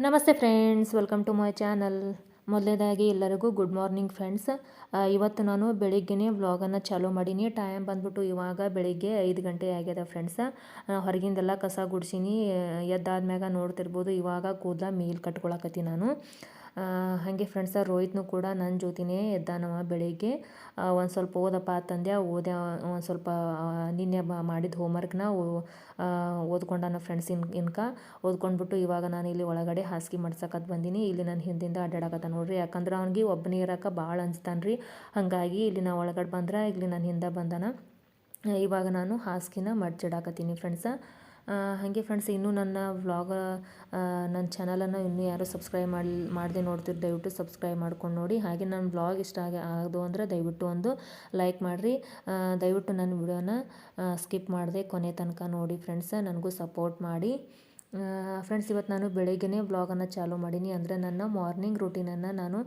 ನಮಸ್ತೆ friends, welcome to my channel. ಮೊದಲನೇದಾಗಿ ಎಲ್ಲರಿಗೂ ಗುಡ್ ಮಾರ್ನಿಂಗ್ ಫ್ರೆಂಡ್ಸ್. ಇವತ್ತು ನಾನು ಬೆಳಿಗ್ಗೆನೇ ವ್ಲಾಗನ್ನು ಚಾಲೂ ಮಾಡೀನಿ. ಟೈಮ್ ಬಂದ್ಬಿಟ್ಟು ಇವಾಗ ಬೆಳಿಗ್ಗೆ 5 ಗಂಟೆ ಆಗ್ಯದ ಫ್ರೆಂಡ್ಸ್. ಹೊರಗಿಂದೆಲ್ಲ ಕಸ ಗುಡಿಸೀನಿ. ಎದ್ದಾದ್ಮ್ಯಾಗ ನೋಡ್ತಿರ್ಬೋದು ಇವಾಗ ಕೂದಲ ಮೇಲ್ ಕಟ್ಕೊಳಕತ್ತೀನಿ ನಾನು. ಹಾಗೆ ಫ್ರೆಂಡ್ಸ, ರೋಹಿತ್ನು ಕೂಡ ನನ್ನ ಜೊತೆನೇ ಎದ್ದಾನವ ಬೆಳಿಗ್ಗೆ. ಒಂದು ಸ್ವಲ್ಪ ಓದಪ್ಪ ಅಂತಂದೆ. ಒಂದು ಸ್ವಲ್ಪ ನಿನ್ನೆ ಮಾಡಿದ ಹೋಮ್ವರ್ಕ್ನ ಓದ್ಕೊಂಡಾನ ಫ್ರೆಂಡ್ಸ್. ಓದ್ಕೊಂಡ್ಬಿಟ್ಟು ಇವಾಗ ನಾನು ಇಲ್ಲಿ ಒಳಗಡೆ ಹಾಸಿಗೆ ಮಾಡ್ಸಕತ್ ಬಂದೀನಿ. ಇಲ್ಲಿ ನಾನು ಹಿಂದಿಂದ ಅಡ್ಡಾಡಕತ್ತ ನೋಡ್ರಿ. ಯಾಕಂದ್ರೆ ಅವ್ನಿಗೆ ಒಬ್ಬನೇ ಇರೋಕೆ ಭಾಳ ಅನ್ಸ್ತಾನೆ ರೀ. ಹಾಗಾಗಿ ಇಲ್ಲಿ ನಾವು ಒಳಗಡೆ ಬಂದ್ರೆ ಇಲ್ಲಿ ನಾನು ಹಿಂದೆ ಬಂದಾನ. ಇವಾಗ ನಾನು ಹಾಸಿಗೆನ ಮಡ್ಚಿಡಾಕತ್ತೀನಿ ಫ್ರೆಂಡ್ಸ. ಹಾಗೆ ಫ್ರೆಂಡ್ಸ್, ಇನ್ನೂ ನನ್ನ ವ್ಲಾಗ ನನ್ನ ಚಾನಲನ್ನು ಇನ್ನೂ ಯಾರು ಸಬ್ಸ್ಕ್ರೈಬ್ ಮಾಡದೆ ನೋಡ್ತಿರೋ ದಯವಿಟ್ಟು ಸಬ್ಸ್ಕ್ರೈಬ್ ಮಾಡ್ಕೊಂಡು ನೋಡಿ. ಹಾಗೆ ನನ್ನ ವ್ಲಾಗ್ ಇಷ್ಟ ಆಗೋದು ಅಂದರೆ ದಯವಿಟ್ಟು ಒಂದು ಲೈಕ್ ಮಾಡಿರಿ. ದಯವಿಟ್ಟು ನನ್ನ ವಿಡಿಯೋನ ಸ್ಕಿಪ್ ಮಾಡದೆ ಕೊನೆ ತನಕ ನೋಡಿ ಫ್ರೆಂಡ್ಸ. ನನಗೂ ಸಪೋರ್ಟ್ ಮಾಡಿ ಫ್ರೆಂಡ್ಸ್. ಇವತ್ತು ನಾನು ಬೆಳಗ್ಗೆನೇ ವ್ಲಾಗನ್ನು ಚಾಲೂ ಮಾಡೀನಿ. ಅಂದರೆ ನನ್ನ ಮಾರ್ನಿಂಗ್ ರೂಟೀನನ್ನು ನಾನು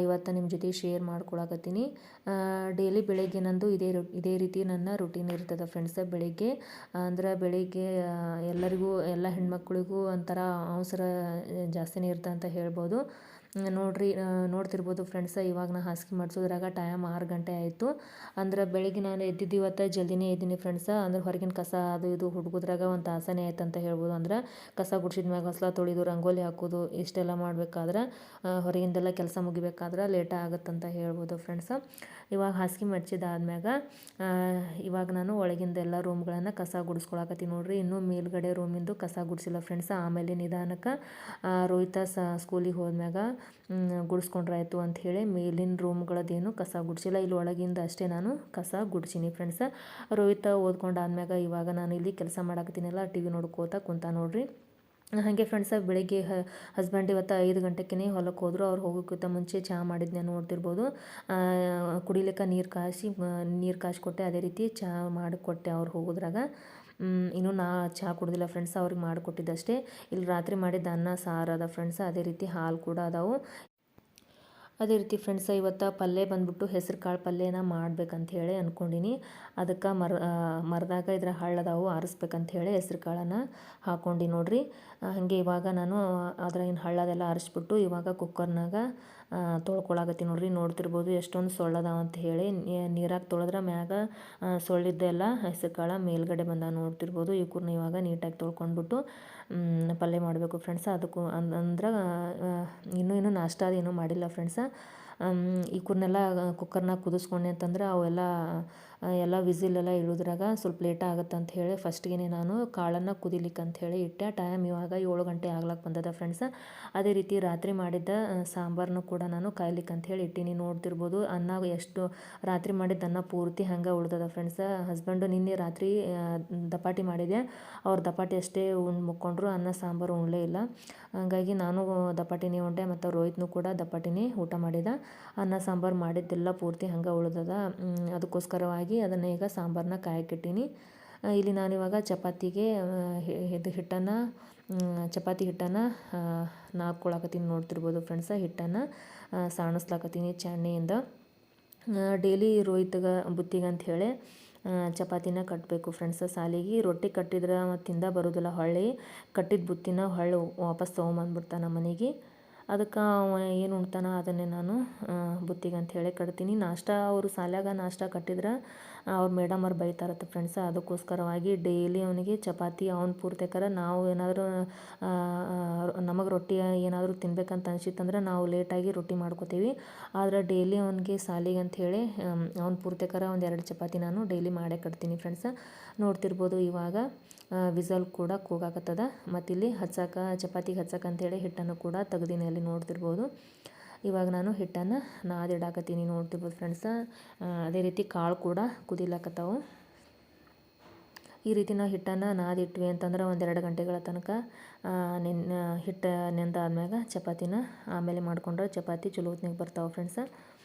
ಇವತ್ತು ನಿಮ್ಮ ಜೊತೆ ಶೇರ್ ಮಾಡ್ಕೊಳಕತ್ತೀನಿ. ಡೈಲಿ ಬೆಳಗ್ಗೆ ನಂದು ಇದೇ ರೀತಿ ನನ್ನ ರೂಟೀನ್ ಇರ್ತದೆ ಫ್ರೆಂಡ್ಸ. ಬೆಳಗ್ಗೆ ಬೆಳಗ್ಗೆ ಎಲ್ಲರಿಗೂ, ಎಲ್ಲ ಹೆಣ್ಮಕ್ಳಿಗೂ ಒಂಥರ ಅವಸರ ಜಾಸ್ತಿನೇ ಇರ್ತದೆ ಅಂತ ಹೇಳ್ಬೋದು. ನೋಡ್ತಿರ್ಬೋದು ಫ್ರೆಂಡ್ಸ. ಇವಾಗ ನಾನು ಹಾಸಿಗೆ ಮಾಡಿಸೋದ್ರಾಗ ಟೈಮ್ 6 ಗಂಟೆ ಆಯಿತು. ಅಂದ್ರೆ ಬೆಳಗ್ಗೆ ನಾನು ಎದ್ದಿದ್ದು ಇವತ್ತು ಜಲ್ದಿನೇ ಎದ್ದೀನಿ ಫ್ರೆಂಡ್ಸ. ಅಂದ್ರೆ ಹೊರಗಿನ ಕಸ ಅದು ಇದು ಹುಡುಗೋದ್ರಾಗ ಒಂದು ತಾಸನೇ ಆಯ್ತು ಅಂತ ಹೇಳ್ಬೋದು. ಅಂದ್ರೆ ಕಸ ಗುಡಿಸಿದ ಮ್ಯಾಗ ಹೊಸ್ಲ ತೊಳೆದು ರಂಗೋಲಿ ಹಾಕೋದು ಇಷ್ಟೆಲ್ಲ ಮಾಡಬೇಕಾದ್ರೆ, ಹೊರಗಿಂದೆಲ್ಲ ಕೆಲಸ ಮುಗಿಬೇಕಾದ್ರೆ ಲೇಟ ಆಗುತ್ತಂತ ಹೇಳ್ಬೋದು ಫ್ರೆಂಡ್ಸ. ಇವಾಗ ಹಾಸಿಗೆ ಮಡ್ಚಿದಾದ್ಮ್ಯಾಗ ಇವಾಗ ನಾನು ಒಳಗಿಂದೆಲ್ಲ ರೂಮ್ಗಳನ್ನು ಕಸ ಗುಡಿಸ್ಕೊಳಕತ್ತೀನಿ ನೋಡ್ರಿ. ಇನ್ನೂ ಮೇಲ್ಗಡೆ ರೂಮಿಂದು ಕಸ ಗುಡಿಸಿಲ್ಲ ಫ್ರೆಂಡ್ಸ. ಆಮೇಲೆ ನಿಧಾನಕ್ಕೆ ರೋಹಿತ ಸ್ಕೂಲಿಗೆ ಹೋದ್ಮ್ಯಾಗ ಗುಡಿಸ್ಕೊಂಡ್ರಾಯ್ತು ಅಂಥೇಳಿ ಮೇಲಿನ ರೂಮ್ಗಳದ್ದೇನು ಕಸ ಗುಡಿಸಿಲ್ಲ. ಇಲ್ಲಿ ಒಳಗಿಂದ ಅಷ್ಟೇ ನಾನು ಕಸ ಗುಡಿಸೀನಿ ಫ್ರೆಂಡ್ಸ. ರೋಹಿತ ಓದ್ಕೊಂಡಾದ್ಮ್ಯಾಗ ಇವಾಗ ನಾನು ಇಲ್ಲಿ ಕೆಲಸ ಮಾಡಾಕತ್ತೀನಲ್ಲ, ಟಿ ವಿ ನೋಡ್ಕೋತಾ ಕುಂತ ನೋಡ್ರಿ. ಹಾಗೆ ಫ್ರೆಂಡ್ಸ, ಬೆಳಗ್ಗೆ ಹಸ್ಬೆಂಡ್ ಇವತ್ತು 5 ಗಂಟೆಗೆ ಹೊಲಕ್ಕೆ ಹೋದರು. ಅವ್ರು ಹೋಗೋಕ್ಕಿಂತ ಮುಂಚೆ ಚಹಾ ಮಾಡಿದ್ನ ನೋಡ್ತಿರ್ಬೋದು. ಕುಡಿಲಿಕ್ಕೆ ನೀರು ಕಾಸಿ ಕೊಟ್ಟೆ. ಅದೇ ರೀತಿ ಚಹಾ ಮಾಡಿಕೊಟ್ಟೆ ಅವ್ರು ಹೋಗೋದ್ರಾಗ. ಇನ್ನೂ ಚಹಾ ಕುಡ್ದಿಲ್ಲ ಫ್ರೆಂಡ್ಸ್. ಅವ್ರಿಗೆ ಮಾಡಿಕೊಟ್ಟಿದ್ದಷ್ಟೇ. ಇಲ್ಲಿ ರಾತ್ರಿ ಮಾಡಿದ್ದ ಅನ್ನ ಸಾರು ಅದ ಫ್ರೆಂಡ್ಸ್. ಅದೇ ರೀತಿ ಹಾಲು ಕೂಡ ಅದಾವು. ಅದೇ ರೀತಿ ಫ್ರೆಂಡ್ಸ, ಇವತ್ತು ಪಲ್ಯ ಬಂದ್ಬಿಟ್ಟು ಹೆಸರು ಕಾಳು ಪಲ್ಯನ ಮಾಡ್ಬೇಕಂತ ಹೇಳಿ ಅಂದ್ಕೊಂಡಿನಿ. ಅದಕ್ಕೆ ಮರದಾಗ ಇದ್ರ ಹಳ್ಳದಾವು ಆರಿಸ್ಬೇಕಂತ ಹೇಳಿ ಹೆಸರು ಕಾಳನ್ನು ಹಾಕ್ಕೊಂಡು ನೋಡ್ರಿ. ಹಾಗೆ ಇವಾಗ ನಾನು ಅದ್ರಾಗಿನ ಹಳ್ಳದೆಲ್ಲ ಆರಿಸ್ಬಿಟ್ಟು ಇವಾಗ ಕುಕ್ಕರ್ನಾಗ ತೊಳ್ಕೊಳಕತ್ತೀನಿ ನೋಡ್ರಿ. ನೋಡ್ತಿರ್ಬೋದು ಎಷ್ಟೊಂದು ಸೊಳ್ಳದಾವ ಅಂತ ಹೇಳಿ. ನೀರಾಗಿ ತೊಳೆದ್ರೆ ಮ್ಯಾಗ ಸೊಳ್ಳಿದ್ದೆಲ್ಲ ಹೆಸರು ಕಾಳು ಮೇಲ್ಗಡೆ ಬಂದ ನೋಡ್ತಿರ್ಬೋದು. ಇವಕ್ಕೂರ್ನ ಇವಾಗ ನೀಟಾಗಿ ತೊಳ್ಕೊಂಡ್ಬಿಟ್ಟು ಪಲ್ಯ ಮಾಡಬೇಕು ಫ್ರೆಂಡ್ಸ. ಅದಕ್ಕೂ ಅಂದ್ರೆ ಇನ್ನೂ ನಾಷ್ಟ ಅದೇನೂ ಮಾಡಿಲ್ಲ ಫ್ರೆಂಡ್ಸ. ಈ ಕುರ್ನೆಲ್ಲ ಕುಕ್ಕರ್ನಾಗ ಕುದಿಸ್ಕೊಂಡೆ ಅಂತಂದ್ರೆ ಎಲ್ಲ ವಿಸಿಲೆಲ್ಲ ಇಳಿದ್ರಾಗ ಸ್ವಲ್ಪ ಲೇಟ್ ಆಗುತ್ತೆ ಅಂತ ಹೇಳಿ ಫಸ್ಟ್ಗೆ ನಾನು ಕಾಳನ್ನು ಕುದಿಲಿಕ್ಕೆ ಅಂತ ಹೇಳಿ ಇಟ್ಟೆ. ಟೈಮ್ ಇವಾಗ 7 ಗಂಟೆ ಆಗ್ಲಕ್ಕೆ ಬಂದದ ಫ್ರೆಂಡ್ಸ. ಅದೇ ರೀತಿ ರಾತ್ರಿ ಮಾಡಿದ್ದ ಸಾಂಬಾರನ್ನು ಕೂಡ ನಾನು ಕಾಯ್ಲಿಕ್ಕೆ ಅಂತ ಹೇಳಿ ಇಟ್ಟೀನಿ. ನೋಡ್ತಿರ್ಬೋದು ರಾತ್ರಿ ಮಾಡಿದ್ದ ಅನ್ನ ಪೂರ್ತಿ ಹಂಗೆ ಉಳ್ದದ ಫ್ರೆಂಡ್ಸ. ಹಸ್ಬೆಂಡು ನಿನ್ನೆ ರಾತ್ರಿ ದಪಾಟಿ ಮಾಡಿದೆ. ಅವ್ರು ದಪಾಟಿ ಅಷ್ಟೇ ಉಂಡು ಮುಕ್ಕೊಂಡ್ರು, ಅನ್ನ ಸಾಂಬಾರು ಉಣ್ಲೇ ಇಲ್ಲ. ಹಾಗಾಗಿ ನಾನು ದಪಾಟಿನೇ ಉಂಡೆ ಮತ್ತು ರೋಹಿತ್ನು ಕೂಡ ದಪಾಟಿನೇ ಊಟ ಮಾಡಿದ. ಅನ್ನ ಸಾಂಬಾರು ಮಾಡಿದ್ದೆಲ್ಲ ಪೂರ್ತಿ ಹಂಗೆ ಉಳ್ದದ. ಅದಕ್ಕೋಸ್ಕರವಾಗಿ ಅದನ್ನು ಈಗ ಸಾಂಬಾರನ್ನ ಕಾಯಕ್ಕಿಟ್ಟೀನಿ. ಇಲ್ಲಿ ನಾನಿವಾಗ ಚಪಾತಿಗೆ ಚಪಾತಿ ಹಿಟ್ಟನ್ನು ನಾದ್ಕೊಳಕತ್ತೀನಿ ನೋಡ್ತಿರ್ಬೋದು ಫ್ರೆಂಡ್ಸ. ಹಿಟ್ಟನ್ನು ಸಾಣಿಸ್ಲಾಕತ್ತೀನಿ ಚೆಣ್ಣೆಯಿಂದ. ಡೈಲಿ ರೋಹಿತ್ಗೆ ಬುತ್ತಿಗೆ ಅಂಥೇಳಿ ಚಪಾತಿನ ಕಟ್ಟಬೇಕು ಫ್ರೆಂಡ್ಸ. ಸಾಲಿಗೆ ರೊಟ್ಟಿ ಕಟ್ಟಿದ್ರೆ ಮತ್ತಿಂದ ಬರೋದಿಲ್ಲ. ಹೊಳ್ಳಿ ಕಟ್ಟಿದ ಬುತ್ತಿನ ವಾಪಸ್ ತೊಗೊಂಬಂದ್ಬಿಡ್ತಾನೆ ಮನೆಗೆ. ಅದಕ್ಕೆ ಏನು ಉಣ್ತಾನ ಅದನ್ನೇ ನಾನು ಬುತ್ತಿಗೆ ಅಂಥೇಳಿ ಕಟ್ತೀನಿ. ಅವರು ಸಾಲ್ಯಾಗ ನಾಷ್ಟ ಕಟ್ಟಿದ್ರೆ ಅವ್ರು ಮೇಡಮ್ ಅವ್ರು ಬೈತಾರತ್ತೆ ಫ್ರೆಂಡ್ಸ. ಅದಕ್ಕೋಸ್ಕರವಾಗಿ ಡೈಲಿ ಅವನಿಗೆ ಚಪಾತಿ ಅವ್ನು ಪೂರ್ತಿಕರ. ನಾವು ಏನಾದರೂ ನಮಗೆ ರೊಟ್ಟಿ ಏನಾದರೂ ತಿನ್ಬೇಕಂತ ಅನಿಸಿತ್ತಂದ್ರೆ ನಾವು ಲೇಟಾಗಿ ರೊಟ್ಟಿ ಮಾಡ್ಕೋತೀವಿ. ಆದರೆ ಡೈಲಿ ಅವನಿಗೆ ಸಾಲಿಗೆ ಅಂಥೇಳಿ ಅವ್ನು ಪೂರ್ತಿಕರ 1-2 ಚಪಾತಿ ನಾನು ಡೈಲಿ ಮಾಡೇ ಕಟ್ತೀನಿ ಫ್ರೆಂಡ್ಸ. ನೋಡ್ತಿರ್ಬೋದು ಇವಾಗ ವಿಸಲ್ ಕೂಡ ಕೂಗಾಕತ್ತದ. ಮತ್ತಿಲ್ಲಿ ಚಪಾತಿಗೆ ಹಚ್ಚಕ್ಕೆ ಅಂಥೇಳಿ ಹಿಟ್ಟನ್ನು ಕೂಡ ತೆಗ್ದಿನಿ, ಅಲ್ಲಿ ನೋಡ್ತಿರ್ಬೋದು. ಇವಾಗ ನಾನು ಹಿಟ್ಟನ್ನು ನಾದಿಡಾಕತ್ತೀನಿ ನೋಡ್ತಿರ್ಬೋದು ಫ್ರೆಂಡ್ಸ. ಅದೇ ರೀತಿ ಕಾಳು ಕೂಡ ಕುದಿಲಾಕತ್ತಾವು. ಈ ರೀತಿ ನಾವು ಹಿಟ್ಟನ್ನು ನಾದಿಟ್ವಿ ಅಂತಂದ್ರೆ 1-2 ಗಂಟೆಗಳ ತನಕ ಹಿಟ್ಟು ನೆಂದಾದ್ಮ್ಯಾಗ ಚಪಾತಿನ ಆಮೇಲೆ ಮಾಡಿಕೊಂಡ್ರೆ ಚಪಾತಿ ಚಲೋ ಹೊತ್ನಾಗ ಬರ್ತಾವೆ ಫ್ರೆಂಡ್ಸ.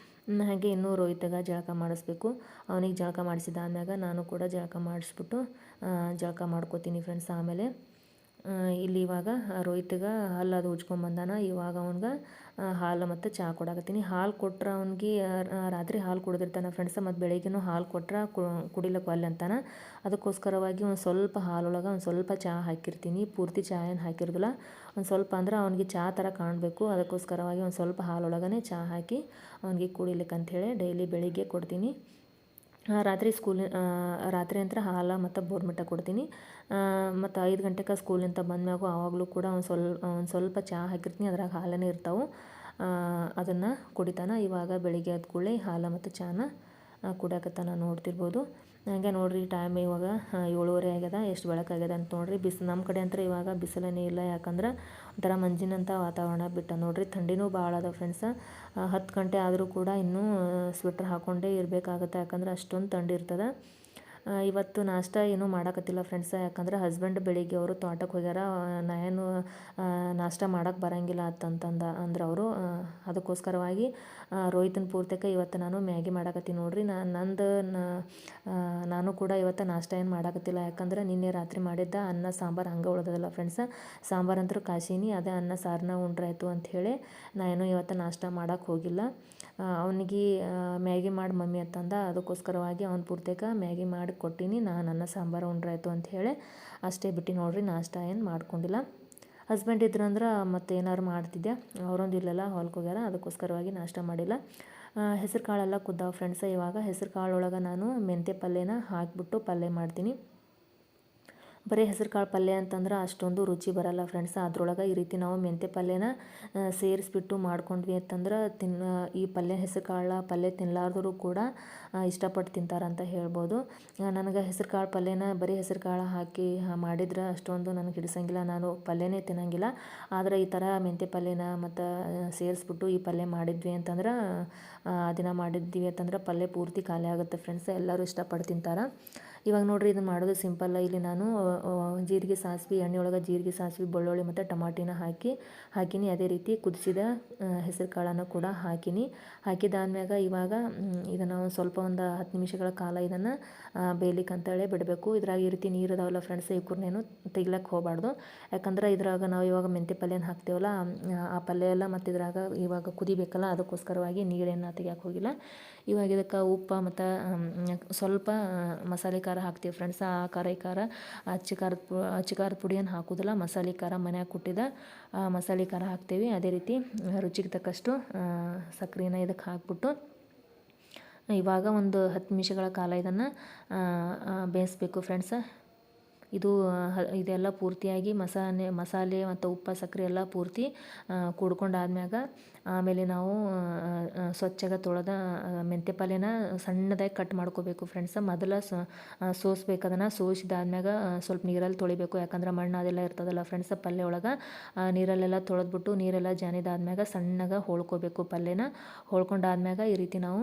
ಹಾಗೆ ಇನ್ನೂ ರೋಹಿತ್ಗೆ ಜಳಕ ಮಾಡಿಸ್ಬೇಕು. ಅವನಿಗೆ ಜಳಕ ಮಾಡಿಸಿದಾದ್ಮ್ಯಾಗ ನಾನು ಕೂಡ ಜಳಕ ಮಾಡಿಸ್ಬಿಟ್ಟು ಜಳಕ ಮಾಡ್ಕೋತೀನಿ ಫ್ರೆಂಡ್ಸ್. ಆಮೇಲೆ ಇಲ್ಲಿ ಇವಾಗ ರೋಹಿತ್ಗೆ ಹಲ್ಲು ಅದು ಉಜ್ಕೊಂಬಂದಾನ. ಇವಾಗ ಅವ್ನಿಗೆ ಹಾಲು ಮತ್ತು ಚಹಾ ಕೊಡಾಕತ್ತೀನಿ. ಹಾಲು ಕೊಟ್ರೆ ಅವ್ನಿಗೆ ರಾತ್ರಿ ಹಾಲು ಕುಡ್ದಿರ್ತಾನೆ ಫ್ರೆಂಡ್ಸ್, ಮತ್ತು ಬೆಳಗ್ಗೆನೂ ಹಾಲು ಕೊಟ್ರೆ ಕುಡಿಲಕ್ಕೆ ಒಲ್ಲೆ ಅಂತಾನೆ. ಅದಕ್ಕೋಸ್ಕರವಾಗಿ ಒಂದು ಸ್ವಲ್ಪ ಹಾಲೊಳಗೆ ಒಂದು ಸ್ವಲ್ಪ ಚಹಾ ಹಾಕಿರ್ತೀನಿ. ಪೂರ್ತಿ ಚಹಾ ಏನು ಹಾಕಿರೋದಿಲ್ಲ, ಒಂದು ಸ್ವಲ್ಪ ಅಂದ್ರೆ ಅವ್ನಿಗೆ ಚಹಾ ಥರ ಕಾಣಬೇಕು. ಅದಕ್ಕೋಸ್ಕರವಾಗಿ ಒಂದು ಸ್ವಲ್ಪ ಹಾಲೊಳಗನೆ ಚಹಾ ಹಾಕಿ ಅವ್ನಿಗೆ ಕುಡಿಲಿಕ್ಕೆ ಅಂಥೇಳಿ ಡೈಲಿ ಬೆಳಿಗ್ಗೆ ಕೊಡ್ತೀನಿ. ರಾತ್ರಿ ಅಂತ ಹಾಲು ಮತ್ತು ಬೋರ್ಮಿಟ ಕೊಡ್ತೀನಿ. ಮತ್ತು 5 ಗಂಟೆಗೆ ಸ್ಕೂಲಿಂದ ಬಂದ್ಮ್ಯಾಗು ಆವಾಗಲೂ ಕೂಡ ಒಂದು ಸ್ವಲ್ಪ ಚಹಾ ಹಾಕಿರ್ತೀನಿ, ಅದ್ರಾಗ ಹಾಲೇ ಇರ್ತಾವೆ, ಅದನ್ನು ಕುಡಿತಾನೆ. ಇವಾಗ ಬೆಳಿಗ್ಗೆ ಎದ್ದ ಕೂಡಲೇ ಹಾಲು ಮತ್ತು ಚಹಾನ ಕುಡಿಯಾಕತ್ತಾನ ನೋಡ್ತಿರ್ಬೋದು. ಹಂಗೆ ನೋಡಿರಿ ಟೈಮ್ ಇವಾಗ 7:30 ಆಗ್ಯದ. ಎಷ್ಟು ಬೆಳಕಾಗ್ಯದ ಅಂತ ನೋಡಿರಿ. ನಮ್ಮ ಕಡೆ ಅಂತ ಇವಾಗ ಬಿಸಿಲೇ ಇಲ್ಲ, ಯಾಕಂದ್ರೆ ಒಂಥರ ಮಂಜಿನಂಥ ವಾತಾವರಣ ಬಿಟ್ಟ ನೋಡಿರಿ. ಥಂಡಿನೂ ಭಾಳ ಅದ ಫ್ರೆಂಡ್ಸ. 10 ಗಂಟೆ ಆದರೂ ಕೂಡ ಇನ್ನೂ ಸ್ವೆಟ್ರ್ ಹಾಕ್ಕೊಂಡೇ ಇರಬೇಕಾಗತ್ತೆ, ಯಾಕಂದ್ರೆ ಅಷ್ಟೊಂದು ಥಂಡಿ ಇರ್ತದೆ. ಇವತ್ತು ನಾಷ್ಟ ಏನೂ ಮಾಡೋಕತ್ತಿಲ್ಲ ಫ್ರೆಂಡ್ಸ, ಯಾಕಂದ್ರೆ ಹಸ್ಬೆಂಡ್ ಬೆಳಿಗ್ಗೆ ಅವರು ತೋಟಕ್ಕೆ ಹೋಗ್ಯಾರ. ನಾ ಏನು ನಾಷ್ಟ ಮಾಡೋಕ್ಕೆ ಬರೋಂಗಿಲ್ಲ ಅಂದ್ರೆ ಅವರು, ಅದಕ್ಕೋಸ್ಕರವಾಗಿ ರೋಹಿತನ ಪೂರ್ತಕ್ಕೆ ಇವತ್ತು ನಾನು ಮ್ಯಾಗಿ ಮಾಡಾಕತ್ತೀನಿ ನೋಡಿರಿ. ನಾನು ಕೂಡ ಇವತ್ತು ನಾಷ್ಟ ಏನು ಮಾಡಾಕತ್ತಿಲ್ಲ, ಯಾಕಂದ್ರೆ ನಿನ್ನೆ ರಾತ್ರಿ ಮಾಡಿದ್ದ ಅನ್ನ ಸಾಂಬಾರು ಹಂಗೆ ಉಳ್ದದಲ್ಲ ಫ್ರೆಂಡ್ಸ. ಸಾಂಬಾರಂತೂ ಕಾಸೀನಿ, ಅದೇ ಅನ್ನ ಸಾರನ್ನ ಉಂಡ್ರಾಯ್ತು ಅಂಥೇಳಿ ನಾನು ಇವತ್ತು ನಾಷ್ಟ ಮಾಡೋಕ್ಕೆ ಹೋಗಿಲ್ಲ. ಅವನಿಗೆ ಮ್ಯಾಗಿ ಮಾಡಿ ಮಮ್ಮಿ ಅಂತಂದ, ಅದಕ್ಕೋಸ್ಕರವಾಗಿ ಅವ್ನ ಪೂರ್ತಕ್ಕೆ ಮ್ಯಾಗಿ ಮಾಡಿ ಕೊಟ್ಟೀನಿ. ನಾನು ಅನ್ನ ಸಾಂಬಾರು ಉಂಡ್ರಾಯ್ತು ಅಂಥೇಳಿ ಅಷ್ಟೇ ಬಿಟ್ಟು ನೋಡಿರಿ, ನಾಷ್ಟ ಏನು ಮಾಡ್ಕೊಂಡಿಲ್ಲ. ಹಸ್ಬೆಂಡ್ ಇದ್ರಂದ್ರೆ ಮತ್ತೆ ಏನಾದ್ರು ಮಾಡ್ತಿದ್ದೆ, ಅವರೊಂದು ಇಲ್ಲಲ್ಲ, ಹೊಲ್ಗೆ ಹೋಗ್ಯಾರ, ಅದಕ್ಕೋಸ್ಕರವಾಗಿ ನಾಷ್ಟ ಮಾಡಿಲ್ಲ. ಹೆಸರು ಕಾಳೆಲ್ಲ ಕುದ್ದಾವ ಫ್ರೆಂಡ್ಸ. ಇವಾಗ ಹೆಸರು ಕಾಳೊಳಗೆ ನಾನು ಮೆಂತ್ಯ ಪಲ್ಯನ ಹಾಕಿಬಿಟ್ಟು ಪಲ್ಯ ಮಾಡ್ತೀನಿ. ಬರೀ ಹೆಸರು ಕಾಳು ಪಲ್ಯ ಅಂತಂದ್ರೆ ಅಷ್ಟೊಂದು ರುಚಿ ಬರಲ್ಲ ಫ್ರೆಂಡ್ಸ್. ಅದ್ರೊಳಗೆ ಈ ರೀತಿ ನಾವು ಮೆಂತ್ಯ ಪಲ್ಯನ ಸೇರಿಸ್ಬಿಟ್ಟು ಮಾಡ್ಕೊಂಡ್ವಿ ಅಂತಂದ್ರೆ ಈ ಹೆಸರು ಕಾಳು ಪಲ್ಯ ತಿನ್ನಲಾರ್ದರೂ ಕೂಡ ಇಷ್ಟಪಟ್ಟು ತಿಂತಾರಂತ ಹೇಳ್ಬೋದು. ನನಗೆ ಹೆಸರು ಕಾಳು ಪಲ್ಯನ ಬರೀ ಹೆಸರು ಕಾಳು ಹಾಕಿ ಮಾಡಿದ್ರೆ ಅಷ್ಟೊಂದು ನನಗೆ ಹಿಡಿಸಂಗಿಲ್ಲ, ನಾನು ಪಲ್ಯನೇ ತಿನ್ನಂಗಿಲ್ಲ. ಆದರೆ ಈ ಥರ ಮೆಂತ್ಯ ಪಲ್ಯನ ಮತ್ತು ಸೇರಿಸ್ಬಿಟ್ಟು ಈ ಪಲ್ಯ ಮಾಡಿದ್ವಿ ಅಂತಂದ್ರೆ, ದಿನ ಮಾಡಿದ್ವಿ ಅಂತಂದ್ರೆ ಪಲ್ಯ ಪೂರ್ತಿ ಖಾಲಿ ಆಗುತ್ತೆ ಫ್ರೆಂಡ್ಸ್, ಎಲ್ಲರೂ ಇಷ್ಟಪಟ್ಟು ತಿಂತಾರೆ. ಇವಾಗ ನೋಡಿರಿ, ಇದನ್ನು ಮಾಡೋದು ಸಿಂಪಲ್ಲ. ಇಲ್ಲಿ ನಾನು ಜೀರಿಗೆ ಸಾಸಿವೆ, ಎಣ್ಣೆಯೊಳಗೆ ಜೀರಿಗೆ ಸಾಸಿವೆ ಬೆಳ್ಳುಳ್ಳಿ ಮತ್ತು ಟಮಾಟಿನ ಹಾಕಿನಿ. ಅದೇ ರೀತಿ ಕುದಿಸಿದ ಹೆಸರು ಕಾಳನ್ನು ಕೂಡ ಹಾಕಿದಾದ್ಮ್ಯಾಗ ಇವಾಗ ಇದನ್ನು ಸ್ವಲ್ಪ ಒಂದು 10 ನಿಮಿಷಗಳ ಕಾಲ ಇದನ್ನು ಬೇಯಲಿಕ್ಕೆ ಅಂತೇಳಿ ಬಿಡಬೇಕು. ಇದ್ರಾಗ ಈ ರೀತಿ ನೀರು ಅದಾವಲ್ಲ ಫ್ರೆಂಡ್ಸ್, ಇವ್ರನ್ನೇನು ತೆಗಿಲಕ್ಕೆ ಹೋಗಬಾರ್ದು, ಯಾಕಂದ್ರೆ ಇದ್ರಾಗ ನಾವು ಇವಾಗ ಮೆಂತ್ಯ ಪಲ್ಯನ ಹಾಕ್ತೇವಲ್ಲ, ಆ ಪಲ್ಯ ಎಲ್ಲ ಮತ್ತು ಇದ್ರಾಗ ಇವಾಗ ಕುದಿಬೇಕಲ್ಲ, ಅದಕ್ಕೋಸ್ಕರವಾಗಿ ನೀರನ್ನು ತೆಗಿಯೋಕೆ ಹೋಗಿಲ್ಲ. ಇವಾಗ ಇದಕ್ಕೆ ಉಪ್ಪು ಮತ್ತು ಸ್ವಲ್ಪ ಮಸಾಲೆ ಖಾರ ಹಾಕ್ತೀವಿ ಫ್ರೆಂಡ್ಸ್. ಆ ಖಾರ ಈ ಖಾರ ಅಚ್ಚ ಖಾರದ ಪುಡಿಯನ್ನು ಹಾಕೋದಿಲ್ಲ, ಮಸಾಲೆ ಖಾರ ಮನ್ಯಾಗ ಕುಟ್ಟಿದ ಮಸಾಲೆ ಖಾರ ಹಾಕ್ತೀವಿ. ಅದೇ ರೀತಿ ರುಚಿಗೆ ತಕ್ಕಷ್ಟು ಸಕ್ಕರೆನ ಇದಕ್ಕೆ ಹಾಕ್ಬಿಟ್ಟು ಇವಾಗ ಒಂದು 10 ನಿಮಿಷಗಳ ಕಾಲ ಇದನ್ನು ಬೇಯಿಸ್ಬೇಕು ಫ್ರೆಂಡ್ಸ. ಇದೆಲ್ಲ ಪೂರ್ತಿಯಾಗಿ ಮಸಾಲೆ ಮತ್ತು ಉಪ್ಪು ಸಕ್ಕರೆ ಎಲ್ಲ ಪೂರ್ತಿ ಕುಡ್ಕೊಂಡಾದ್ಮ್ಯಾಗ ಆಮೇಲೆ ನಾವು ಸ್ವಚ್ಛಗೆ ತೊಳೆದ ಮೆಂತ್ಯ ಪಲ್ಯನ ಸಣ್ಣದಾಗಿ ಕಟ್ ಮಾಡ್ಕೋಬೇಕು ಫ್ರೆಂಡ್ಸ. ಮೊದಲು ಸೋಸ್ಬೇಕು, ಅದನ್ನು ಸೋಸಿದಾದ್ಮ್ಯಾಗ ಸ್ವಲ್ಪ ನೀರಲ್ಲಿ ತೊಳಿಬೇಕು, ಯಾಕಂದ್ರೆ ಮಣ್ಣು ಅದೆಲ್ಲ ಇರ್ತದಲ್ಲ ಫ್ರೆಂಡ್ಸ ಪಲ್ಯ ಒಳಗೆ. ನೀರಲ್ಲೆಲ್ಲ ತೊಳೆದ್ಬಿಟ್ಟು ನೀರೆಲ್ಲ ಜಾನಿದಾದ್ಮ್ಯಾಗ ಸಣ್ಣಗೆ ಹೊಳ್ಕೋಬೇಕು ಪಲ್ಯನ. ಹೊಳ್ಕೊಂಡಾದ್ಮ್ಯಾಗ ಈ ರೀತಿ ನಾವು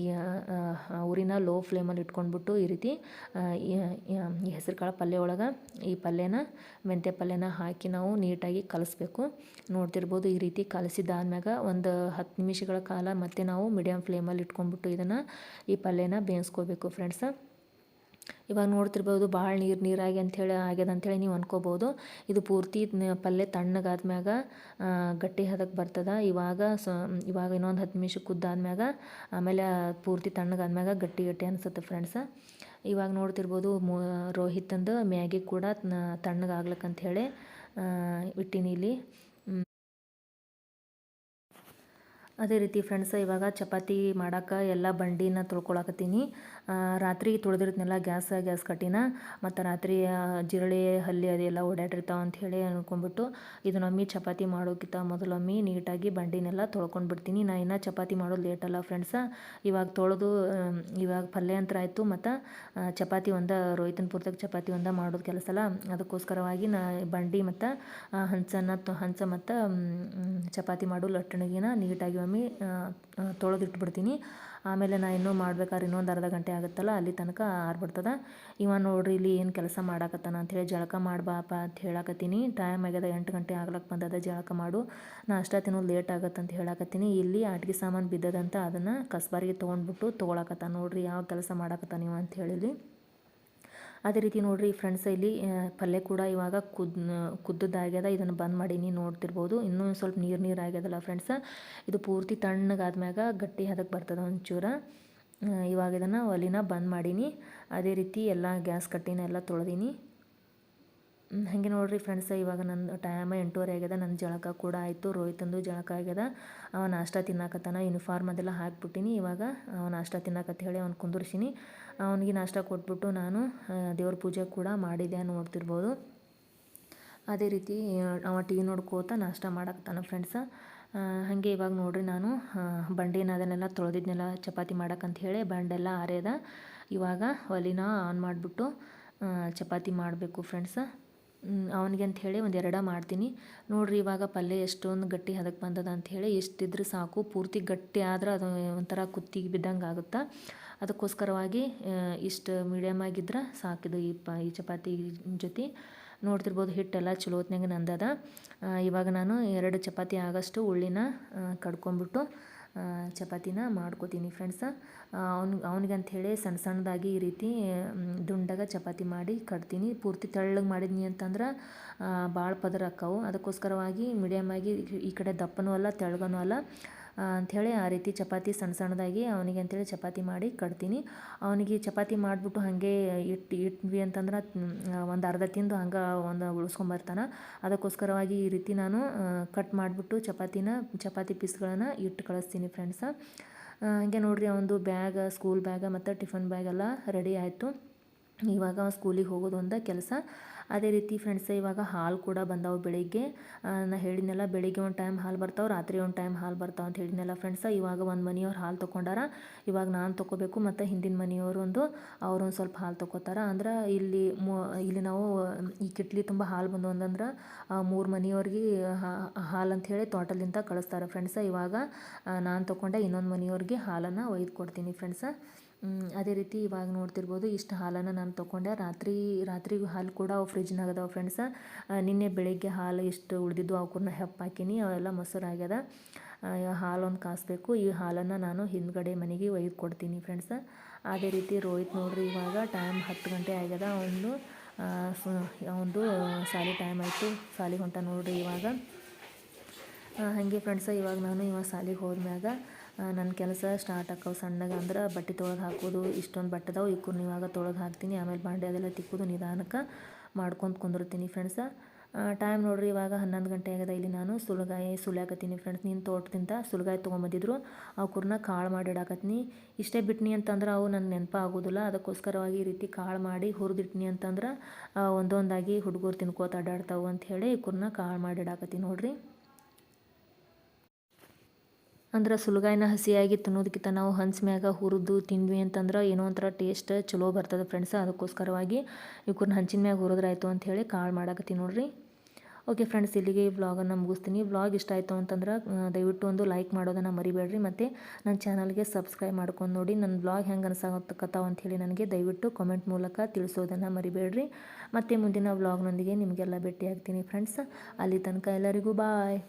ಈ ಉರಿನ ಲೋ ಫ್ಲೇಮಲ್ಲಿ ಇಟ್ಕೊಂಡ್ಬಿಟ್ಟು ಈ ರೀತಿ ಈ ಹೆಸರು ಕಾಳು ಪಲ್ಯ ಒಳಗೆ ಈ ಪಲ್ಯನ ಮೆಂತ್ಯ ಪಲ್ಯನ ಹಾಕಿ ನಾವು ನೀಟಾಗಿ ಕಲಿಸ್ಬೇಕು. ನೋಡ್ತಿರ್ಬೋದು, ಈ ರೀತಿ ಕಲಸಿದಾದ್ಮ್ಯಾಗ ಒಂದು 10 ನಿಮಿಷಗಳ ಕಾಲ ಮತ್ತೆ ನಾವು ಮೀಡಿಯಮ್ ಫ್ಲೇಮಲ್ಲಿ ಇಟ್ಕೊಂಡ್ಬಿಟ್ಟು ಈ ಪಲ್ಯನ ಬೇಯಿಸ್ಕೋಬೇಕು ಫ್ರೆಂಡ್ಸ. ಇವಾಗ ನೋಡ್ತಿರ್ಬೋದು, ಭಾಳ ನೀರಾಗಿ ಆಗ್ಯದ ಅಂಥೇಳಿ ನೀವು ಅನ್ಕೋಬೋದು. ಇದು ಪೂರ್ತಿ ಪಲ್ಯ ತಣ್ಣಗಾದ್ಮ್ಯಾಗ ಗಟ್ಟಿ ಹದಕ್ಕೆ ಬರ್ತದೆ. ಇವಾಗ ಇನ್ನೊಂದು 10 ನಿಮಿಷ ಕುದ್ದಾದ್ಮ್ಯಾಗ ಆಮೇಲೆ ಪೂರ್ತಿ ತಣ್ಣಗಾದ್ಮ್ಯಾಗ ಗಟ್ಟಿ ಅನಿಸುತ್ತೆ ಫ್ರೆಂಡ್ಸ. ಇವಾಗ ನೋಡ್ತಿರ್ಬೋದು, ರೋಹಿತಂದು ಮ್ಯಾಗಿ ಕೂಡ ತಣ್ಣಗಾಗ್ಲಕ್ಕಂಥೇಳಿ ಇಟ್ಟಿನಿ ಇಲ್ಲಿ. ಅದೇ ರೀತಿ ಫ್ರೆಂಡ್ಸ್, ಇವಾಗ ಚಪಾತಿ ಮಾಡೋಕೆ ಎಲ್ಲ ಬಂಡಿನ ತೊಳ್ಕೊಳಕತ್ತೀನಿ. ರಾತ್ರಿ ತೊಳೆದಿರ್ತೀನಲ್ಲ ಗ್ಯಾಸ್ ಕಟ್ಟಿನ, ಮತ್ತು ರಾತ್ರಿ ಜಿರಳೆ ಹಲ್ಲಿ ಅದೆಲ್ಲ ಓಡಾಡಿರ್ತಾವೆ ಅಂಥೇಳಿ ಅನ್ಕೊಂಡ್ಬಿಟ್ಟು ಇದನ್ನೊಮ್ಮೆ ಚಪಾತಿ ಮಾಡೋಕ್ಕಿಂತ ಮೊದಲೊಮ್ಮೆ ನೀಟಾಗಿ ಬಂಡಿನೆಲ್ಲ ತೊಳ್ಕೊಂಡ್ಬಿಡ್ತೀನಿ. ನಾ ಇನ್ನೂ ಚಪಾತಿ ಮಾಡೋದು ಲೇಟಲ್ಲ ಫ್ರೆಂಡ್ಸ. ಇವಾಗ ತೊಳೆದು ಇವಾಗ ಪಲ್ಯ ಅಂತ ಆಯಿತು, ಮತ್ತು ಚಪಾತಿ ರೋಹಿತನ ಪೂರ್ತಕ್ಕೆ ಚಪಾತಿ ಮಾಡೋದು ಕೆಲಸ ಅಲ್ಲ, ಅದಕ್ಕೋಸ್ಕರವಾಗಿ ನಾ ಬಂಡಿ ಮತ್ತು ಹಂಚ ಮತ್ತು ಚಪಾತಿ ಮಾಡೋ ಲಟ್ಟಣಿಗೆನ ನೀಟಾಗಿ ಒಮ್ಮೆ ತೊಳೆದಿಟ್ಬಿಡ್ತೀನಿ. ಆಮೇಲೆ ನಾ ಇನ್ನೂ ಮಾಡ್ಬೇಕಾದ್ರೆ ಇನ್ನೊಂದು ಅರ್ಧ ಗಂಟೆ ಆಗುತ್ತಲ್ಲ, ಅಲ್ಲಿ ತನಕ ಆರ್ಬಿಡ್ತದೆ. ಇವ ನೋಡ್ರಿ ಇಲ್ಲಿ ಏನು ಕೆಲಸ ಮಾಡಾಕತ್ತಾನ ಅಂಥೇಳಿ, ಜಳಕ ಮಾಡ್ಬಾಪ ಅಂತ ಹೇಳಕತ್ತೀನಿ. ಟೈಮ್ ಆಗ್ಯದ 8 ಗಂಟೆ ಆಗ್ಲಕ್ಕೆ ಬಂದದ, ಜಳಕ ಮಾಡು, ನಾಷ್ಟ ತಿನ್ನೋದು ಲೇಟ್ ಆಗತ್ತೆ ಅಂತ ಹೇಳಕತ್ತೀನಿ. ಇಲ್ಲಿ ಆಟಿಕೆ ಸಾಮಾನು ಬಿದ್ದದಂತ ಅದನ್ನು ಕಸ್ಬಾರಿಗೆ ತೊಗೊಳಕತ್ತಾನ ನೋಡ್ರಿ, ಯಾವ ಕೆಲಸ ಮಾಡಾಕತ್ತಾನ ಇವ ಅಂತ ಹೇಳಿ. ಅದೇ ರೀತಿ ನೋಡಿರಿ ಫ್ರೆಂಡ್ಸ್, ಇಲ್ಲಿ ಪಲ್ಯ ಕೂಡ ಇವಾಗ ಕುದ್ದದ್ದಾಗ್ಯದ. ಇದನ್ನು ಬಂದ್ ಮಾಡೀನಿ, ನೋಡ್ತಿರ್ಬೋದು. ಇನ್ನೂ ಸ್ವಲ್ಪ ನೀರು ಆಗ್ಯದಲ್ಲ ಫ್ರೆಂಡ್ಸ್. ಇದು ಪೂರ್ತಿ ತಣ್ಣಗಾದ್ಮ್ಯಾಗ ಗಟ್ಟಿ ಹದಕ್ಕೆ ಬರ್ತದೆ ಒಂಚೂರು. ಇವಾಗ ಇದನ್ನು ಒಲಿನ ಬಂದ್ ಮಾಡೀನಿ. ಅದೇ ರೀತಿ ಎಲ್ಲ ಗ್ಯಾಸ್ ಕಟ್ಟಿನ ಎಲ್ಲ ತೊಳೆದೀನಿ. ಹಾಗೆ ನೋಡಿರಿ ಫ್ರೆಂಡ್ಸ್, ಇವಾಗ ನನ್ನ ಟೈಮ್ 8:30 ಆಗ್ಯದ. ನನ್ನ ಜಳಕ ಕೂಡ ಆಯಿತು. ರೋಹಿತಂದು ಜಳಕ ಆಗ್ಯದ. ಅವ ನಾಷ್ಟ ತಿನ್ನಾಕತ್ತಾನ. ಯೂನಿಫಾರ್ಮ್ ಅದೆಲ್ಲ ಹಾಕ್ಬಿಟ್ಟಿನಿ. ಇವಾಗ ಅವ ನಾಷ್ಟ ತಿನ್ನಾಕತ್ತ ಹೇಳಿ ಅವ್ನು ಕುಂದುರ್ಸಿನಿ. ಅವನಿಗೆ ನಾಷ್ಟ ಕೊಟ್ಬಿಟ್ಟು ನಾನು ದೇವ್ರ ಪೂಜೆ ಕೂಡ ಮಾಡಿದೆ, ನೋಡ್ತಿರ್ಬೋದು. ಅದೇ ರೀತಿ ಅವ ಟಿವಿ ನೋಡ್ಕೋತ ನಾಷ್ಟ ಮಾಡಾಕತ್ತಾನ ಫ್ರೆಂಡ್ಸ. ಹಾಗೆ ಇವಾಗ ನೋಡಿರಿ, ನಾನು ಬಂಡಿನ ಅದನ್ನೆಲ್ಲ ತೊಳೆದಿದ್ನೆಲ್ಲ ಚಪಾತಿ ಮಾಡಕ್ಕಂತ ಹೇಳಿ ಬಂಡೆಲ್ಲ ಆರ್ಯದ. ಇವಾಗ ಒಲಿನ ಆನ್ ಮಾಡಿಬಿಟ್ಟು ಚಪಾತಿ ಮಾಡಬೇಕು ಫ್ರೆಂಡ್ಸ. ಅವನಿಗೆ ಅಂತ ಹೇಳಿ ಒಂದೆರಡ ಮಾಡ್ತೀನಿ. ನೋಡಿರಿ ಇವಾಗ ಪಲ್ಯ ಎಷ್ಟೊಂದು ಗಟ್ಟಿ ಹದಕ್ಕೆ ಬಂದದ ಅಂಥೇಳಿ. ಎಷ್ಟಿದ್ರೆ ಸಾಕು, ಪೂರ್ತಿ ಗಟ್ಟಿ ಆದ್ರೆ ಅದು ಒಂಥರ ಕುತ್ತಿಗೆ ಬಿದ್ದಂಗೆ ಆಗುತ್ತೆ. ಅದಕ್ಕೋಸ್ಕರವಾಗಿ ಇಷ್ಟು ಮೀಡಿಯಮ್ ಆಗಿದ್ರೆ ಸಾಕಿದು ಈ ಚಪಾತಿ ಜೊತೆ. ನೋಡ್ತಿರ್ಬೋದು, ಹಿಟ್ಟೆಲ್ಲ ಚಲೋ ಹೊತ್ನಾಗ ನಂದದ. ಇವಾಗ ನಾನು 2 ಚಪಾತಿ ಆಗಷ್ಟು ಉಳ್ಳಿನ ಕಡ್ಕೊಂಬಿಟ್ಟು ಚಪಾತಿನ ಮಾಡ್ಕೋತೀನಿ ಫ್ರೆಂಡ್ಸ. ಅವನಿಗೆ ಅಂಥೇಳಿ ಸಣ್ಣ ಸಣ್ಣದಾಗಿ ಈ ರೀತಿ ದುಂಡಾಗ ಚಪಾತಿ ಮಾಡಿ ಕಟ್ತೀನಿ. ಪೂರ್ತಿ ತೆಳ್ಳಗೆ ಮಾಡಿದ್ನಿ ಅಂತಂದ್ರೆ ಭಾಳ ಪದರ ಆಕ್ಕವು. ಅದಕ್ಕೋಸ್ಕರವಾಗಿ ಮೀಡಿಯಮಾಗಿ ಈ ಕಡೆ ದಪ್ಪನೂ ಅಲ್ಲ ತೆಳ್ಳಗನೂ ಅಲ್ಲ ಅಂಥೇಳಿ ಆ ರೀತಿ ಚಪಾತಿ ಸಣ್ಣ ಸಣ್ಣದಾಗಿ ಅವನಿಗೆ ಅಂಥೇಳಿ ಚಪಾತಿ ಮಾಡಿ ಕಟ್ತೀನಿ. ಅವನಿಗೆ ಚಪಾತಿ ಮಾಡಿಬಿಟ್ಟು ಹಾಗೆ ಇಟ್ವಿ ಅಂತಂದ್ರೆ ಒಂದು ಅರ್ಧ ತಿಂದು ಹಂಗೆ ಒಂದು ಉಳಿಸ್ಕೊಂಬರ್ತಾನೆ. ಅದಕ್ಕೋಸ್ಕರವಾಗಿ ಈ ರೀತಿ ನಾನು ಕಟ್ ಮಾಡಿಬಿಟ್ಟು ಚಪಾತಿ ಪೀಸ್ಗಳನ್ನು ಇಟ್ಟು ಕಳಿಸ್ತೀನಿ ಫ್ರೆಂಡ್ಸ. ಹಾಗೆ ನೋಡಿರಿ, ಒಂದು ಬ್ಯಾಗ್, ಸ್ಕೂಲ್ ಬ್ಯಾಗ ಮತ್ತು ಟಿಫನ್ ಬ್ಯಾಗೆಲ್ಲ ರೆಡಿ ಆಯಿತು. ಇವಾಗ ಸ್ಕೂಲಿಗೆ ಹೋಗೋದು ಒಂದು ಕೆಲಸ. ಅದೇ ರೀತಿ ಫ್ರೆಂಡ್ಸ್, ಇವಾಗ ಹಾಲು ಕೂಡ ಬಂದವು ಬೆಳಿಗ್ಗೆ. ನಾ ಹೇಳಿದ್ನೆಲ್ಲ, ಬೆಳಿಗ್ಗೆ ಒಂದು ಟೈಮ್ ಹಾಲು ಬರ್ತಾವೆ, ರಾತ್ರಿ ಒಂದು ಟೈಮ್ ಹಾಲು ಬರ್ತಾವೆ ಅಂತ ಹೇಳಿದ್ನೆಲ್ಲ ಫ್ರೆಂಡ್ಸ. ಇವಾಗ ಒಂದು ಮನೆಯವ್ರು ಹಾಲು ತೊಗೊಂಡಾರ. ಇವಾಗ ನಾನು ತೊಗೋಬೇಕು, ಮತ್ತು ಹಿಂದಿನ ಮನೆಯವರು ಅವ್ರೊಂದು ಸ್ವಲ್ಪ ಹಾಲು ತೊಗೋತಾರೆ. ಅಂದ್ರೆ ಇಲ್ಲಿ ನಾವು ಈ ಕಿಟ್ಲಿ ತುಂಬ ಹಾಲು ಬಂದು ಅಂತಂದ್ರೆ 3 ಮನೆಯವ್ರಿಗೆ ಹಾಲು ಅಂಥೇಳಿ ತೋಟಲಿಂದ ಕಳಿಸ್ತಾರೆ ಫ್ರೆಂಡ್ಸ. ಇವಾಗ ನಾನು ತೊಗೊಂಡೆ, ಇನ್ನೊಂದು ಮನೆಯವ್ರಿಗೆ ಹಾಲನ್ನು ಒಯ್ದು ಕೊಡ್ತೀನಿ ಫ್ರೆಂಡ್ಸ. ಅದೇ ರೀತಿ ಇವಾಗ ನೋಡ್ತಿರ್ಬೋದು, ಇಷ್ಟು ಹಾಲನ್ನು ನಾನು ತೊಗೊಂಡೆ. ರಾತ್ರಿಗೂ ಹಾಲು ಕೂಡ ಫ್ರಿಜ್ನಾಗ ಅದಾವೆ ಫ್ರೆಂಡ್ಸ. ನಿನ್ನೆ ಬೆಳಿಗ್ಗೆ ಹಾಲು ಇಷ್ಟು ಉಳಿದಿದ್ದು ಅವಕ್ಕೂರ್ನ ಹಾಕೀನಿ. ಅವೆಲ್ಲ ಮೊಸರು ಆಗ್ಯದ. ಹಾಲೊಂದು ಕಾಸಬೇಕು. ಈ ಹಾಲನ್ನು ನಾನು ಹಿಂದ್ಗಡೆ ಮನೆಗೆ ಒಯ್ದು ಕೊಡ್ತೀನಿ ಫ್ರೆಂಡ್ಸ. ಅದೇ ರೀತಿ ರೋಹಿತ್ ನೋಡ್ರಿ, ಇವಾಗ ಟೈಮ್ 10 ಗಂಟೆ ಆಗ್ಯದ. ಅವನದು ಸಾಲಿ ಟೈಮ್ ಆಯಿತು. ಸಾಲಿಗೆ ಹೊಂಟ ನೋಡ್ರಿ ಇವಾಗ. ಹಾಗೆ ಫ್ರೆಂಡ್ಸ, ಇವಾಗ ನಾನು ಸಾಲಿಗೆ ಹೋದ್ಮ್ಯಾಗ ನನ್ನ ಕೆಲಸ ಸ್ಟಾರ್ಟ್ ಆಕ್ಕವು ಸಣ್ಣಗೆ. ಅಂದ್ರೆ ಬಟ್ಟೆ ತೊಳೆದು ಹಾಕೋದು. ಇಷ್ಟೊಂದು ಬಟ್ಟೆ ಅದಾವೆ, ಇವ್ಕೂರ್ನ ಇವಾಗ ತೊಳೆದು ಹಾಕ್ತೀನಿ. ಆಮೇಲೆ ಬಾಂಡೆ ಅದೆಲ್ಲ ತಿಕ್ಕೋದು ನಿಧಾನಕ್ಕೆ ಮಾಡ್ಕೊಂಡು ಕುಂದಿರ್ತೀನಿ ಫ್ರೆಂಡ್ಸ. ಟೈಮ್ ನೋಡಿರಿ, ಇವಾಗ 11 ಗಂಟೆ ಆಗ್ಯದ. ಇಲ್ಲಿ ನಾನು ಸುಲಗಾಯಿ ಸುಲಿಯಾಕತ್ತೀನಿ ಫ್ರೆಂಡ್ಸ್. ನಿನ್ನ ತೋಟದಿಂದ ಸುಲಗಾಯಿ ತೊಗೊಂಬಂದಿದ್ರು, ಅವಕ್ಕೂರ್ನ ಕಾಳು ಮಾಡಿ ಇಡಾಕತ್ತೀನಿ. ಇಷ್ಟೇ ಬಿಟ್ನಿ ಅಂತಂದ್ರೆ ಅವು ನನ್ನ ನೆನಪು ಆಗೋದಿಲ್ಲ. ಅದಕ್ಕೋಸ್ಕರವಾಗಿ ಈ ರೀತಿ ಕಾಳು ಮಾಡಿ ಹುರಿದಿಟ್ನಿ ಅಂತಂದ್ರೆ ಒಂದೊಂದಾಗಿ ಹುಡುಗರು ತಿನ್ಕೋತ ಅಡ್ಡಾಡ್ತಾವೆ ಅಂಥೇಳಿ ಇವಕ್ಕೂರ್ನ ಕಾಳು ಮಾಡಿ ಇಡಾಕತ್ತೀನಿ ನೋಡಿರಿ. ಅಂದ್ರೆ ಸುಲಗಾಯಿನ ಹಸಿಯಾಗಿ ತಿನ್ನೋದಕ್ಕಿಂತ ನಾವು ಹಂಚ್ಮ್ಯಾಗ ಹುರಿದು ತಿಂದ್ವಿ ಅಂತಂದ್ರೆ ಏನೋ ಒಂಥರ ಟೇಸ್ಟ್ ಚಲೋ ಬರ್ತದೆ ಫ್ರೆಂಡ್ಸ್. ಅದಕ್ಕೋಸ್ಕರವಾಗಿ ಇವಕ್ಕೂರ್ನ ಹಂಚಿನ ಮ್ಯಾಗ ಹುರಿದ್ರಾಯ್ತು ಅಂಥೇಳಿ ಕಾಳು ಮಾಡಾಕತ್ತೀನಿ ನೋಡಿರಿ. ಓಕೆ ಫ್ರೆಂಡ್ಸ್, ಇಲ್ಲಿಗೆ ಈ ವ್ಲಾಗನ್ನು ಮುಗಿಸ್ತೀನಿ. ವ್ಲಾಗ್ ಇಷ್ಟ ಆಯಿತು ಅಂತಂದ್ರೆ ದಯವಿಟ್ಟು ಒಂದು ಲೈಕ್ ಮಾಡೋದನ್ನು ಮರಿಬೇಡ್ರಿ. ಮತ್ತು ನನ್ನ ಚಾನಲ್ಗೆ ಸಬ್ಸ್ಕ್ರೈಬ್ ಮಾಡ್ಕೊಂಡು ನೋಡಿ. ನನ್ನ ವ್ಲಾಗ್ ಹೆಂಗೆ ಅನ್ಸಾಕತ್ತಾವ ಅಂಥೇಳಿ ನನಗೆ ದಯವಿಟ್ಟು ಕಮೆಂಟ್ ಮೂಲಕ ತಿಳಿಸೋದನ್ನು ಮರಿಬೇಡ್ರಿ. ಮತ್ತು ಮುಂದಿನ ವ್ಲಾಗ್ನೊಂದಿಗೆ ನಿಮಗೆಲ್ಲ ಭೇಟಿ ಆಗ್ತೀನಿ ಫ್ರೆಂಡ್ಸ್. ಅಲ್ಲಿ ತನಕ ಎಲ್ಲರಿಗೂ ಬಾಯ್.